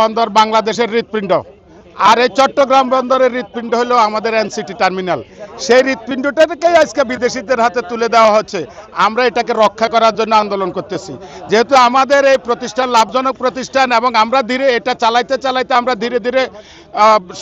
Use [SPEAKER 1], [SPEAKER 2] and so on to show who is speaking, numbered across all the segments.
[SPEAKER 1] বন্দর বাংলাদেশের হৃৎপিণ্ড, আর এই চট্টগ্রাম বন্দরের হৃৎপিণ্ড হলো আমাদের এনসিটি টার্মিনাল। সেই হৃৎপিণ্ডটাকেই আজকে বিদেশিদের হাতে তুলে দেওয়া হচ্ছে। আমরা এটাকে রক্ষা করার জন্য আন্দোলন করতেছি, যেহেতু আমাদের এই প্রতিষ্ঠান লাভজনক প্রতিষ্ঠান এবং আমরা এটা চালাইতে আমরা ধীরে ধীরে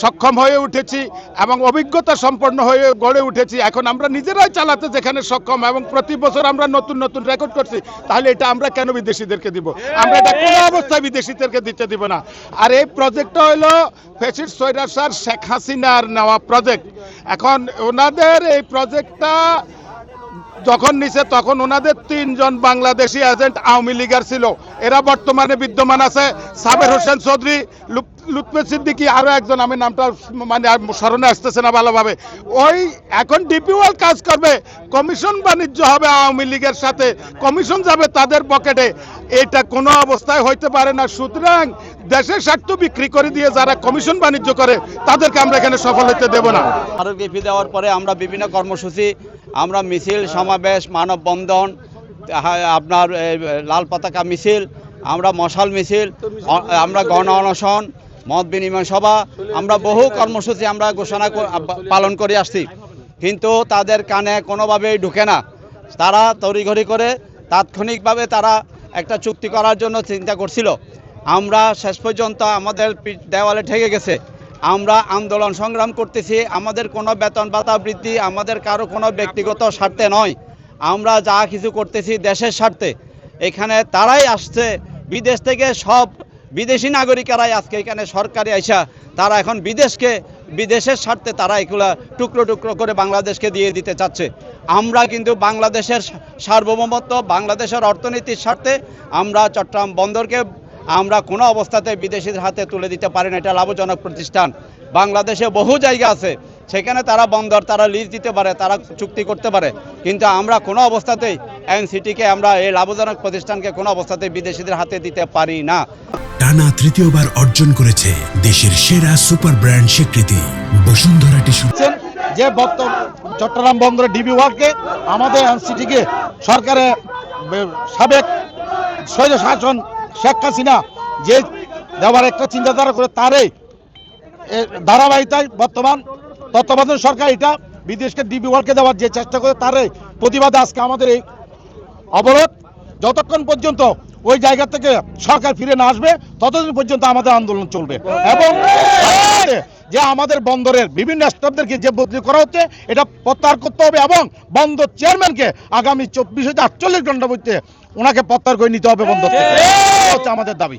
[SPEAKER 1] সক্ষম হয়ে উঠেছি এবং অভিজ্ঞতা সম্পন্ন হয়ে গড়ে উঠেছি। এখন আমরা নিজেরাই চালাতে যেখানে সক্ষম এবং প্রতি বছর আমরা নতুন নতুন রেকর্ড করছি, তাহলে এটা আমরা কেন বিদেশিদেরকে দিব? আমরা এটা কোনো অবস্থায় বিদেশিদেরকে দিতে দিব না। আর এই প্রজেক্টটা হলো ফ্যাসিস্ট স্বৈরাচার শেখ হাসিনার নেওয়া প্রজেক্ট। এখন ওনাদের এই প্রজেক্টটা যখন নিছে তখন ওনাদের 3 জন বাংলাদেশি এজেন্ট আওয়ামী লীগের ছিল, এরা বর্তমানে বিদ্যমান আছে। সাবের হোসেন চৌধুরী, লুৎফে সিদ্দিকী, আরো একজন, আমি নামটা মানে স্মরণে আসতেছে না ভালোভাবে। ওই এখন ডিপি ওয়ার্ল্ড কাজ করবে, কমিশন বাণিজ্য হবে আওয়ামী লীগের সাথে, কমিশন যাবে তাদের পকেটে। এটা কোনো অবস্থায় হইতে পারে না। সুতরাং দেশের স্বার্থ বিক্রি করে দিয়ে যারা কমিশন বাণিজ্য করে তাদেরকে আমরা এখানে সফল হতে দেব না।
[SPEAKER 2] স্মারকলিপি দেওয়ার পরে আমরা বিভিন্ন কর্মসূচি, আমরা মিছিল সমাবেশ, মানববন্ধন, আপনার লাল পতাকা মিছিল, আমরা মশাল মিছিল, আমরা গণ অনশন, মত বিনিময় সভা, আমরা বহু কর্মসূচি আমরা ঘোষণা পালন করে আসছি। কিন্তু তাদের কানে কোনোভাবেই ঢুকে না। তারা তড়িঘড়ি করে তাৎক্ষণিকভাবে তারা একটা চুক্তি করার জন্য চিন্তা করছিল। আমরা শেষ পর্যন্ত আমাদের দেওয়ালে ঠেকে গেছে। আমরা আন্দোলন সংগ্রাম করতেছি, আমাদের কোনো বেতন ভাতা বৃদ্ধি, আমাদের কারো কোনো ব্যক্তিগত স্বার্থে নয়। আমরা যা কিছু করতেছি দেশের স্বার্থে। এখানে তারাই আসছে বিদেশ থেকে, সব বিদেশি নাগরিকেরাই আজকে এখানে সরকারি আইসা তারা এখন বিদেশের স্বার্থে তারা এগুলা টুকরো টুকরো করে বাংলাদেশকে দিয়ে দিতে চাচ্ছে। আমরা কিন্তু বাংলাদেশের সার্বভৌমত্ব, বাংলাদেশের অর্থনীতির স্বার্থে আমরা চট্টগ্রাম বন্দরকে আমরা কোনো অবস্থাতে বিদেশিদের হাতে তুলে দিতে পারি না। এটা লাভজনক প্রতিষ্ঠান। বাংলাদেশে বহু জায়গা আছে, সেখানে তারা বন্দর তারা লিজ দিতে পারে, তারা চুক্তি করতে পারে, কিন্তু আমরা কোনো অবস্থাতেই এনসিটিকে, আমরা এই লাভজনক প্রতিষ্ঠানকে কোনো অবস্থাতেই বিদেশিদের হাতে দিতে পারি না।
[SPEAKER 3] টানা তৃতীয়বার অর্জন করেছে দেশের সেরা সুপার ব্র্যান্ড স্বীকৃতি বসুন্ধরা টিস্যু।
[SPEAKER 4] যে চট্টগ্রাম বন্দরের ডিবি ওয়ার্ল্ডকে আমাদের এনসিটিকে সরকারের সাবেক স্বৈর শাসন শেখ হাসিনা যে দেওয়ার একটা চিন্তাধারা করে, তারই ধারাবাহিকতায় বর্তমান তত্ত্বাবধায়ক সরকার এটা বিদেশকে ডিবি ওয়ার্ল্ডকে দেওয়ার যে চেষ্টা করে, তারই প্রতিবাদে আজকে আমাদের এই অবরোধ। যতক্ষণ পর্যন্ত ওই জায়গা থেকে সরকার ফিরে না আসবে ততদিন পর্যন্ত আমাদের আন্দোলন চলবে। এবং যে আমাদের বন্দরের বিভিন্ন স্টাফদেরকে যে বদলি করা হচ্ছে এটা প্রত্যাহার করতে হবে এবং বন্দর চেয়ারম্যানকে আগামী 24 থেকে 48 ঘন্টার মধ্যে ওনাকে প্রত্যাহার করে নিতে হবে বন্দর থেকে। হচ্ছে আমাদের দাবি।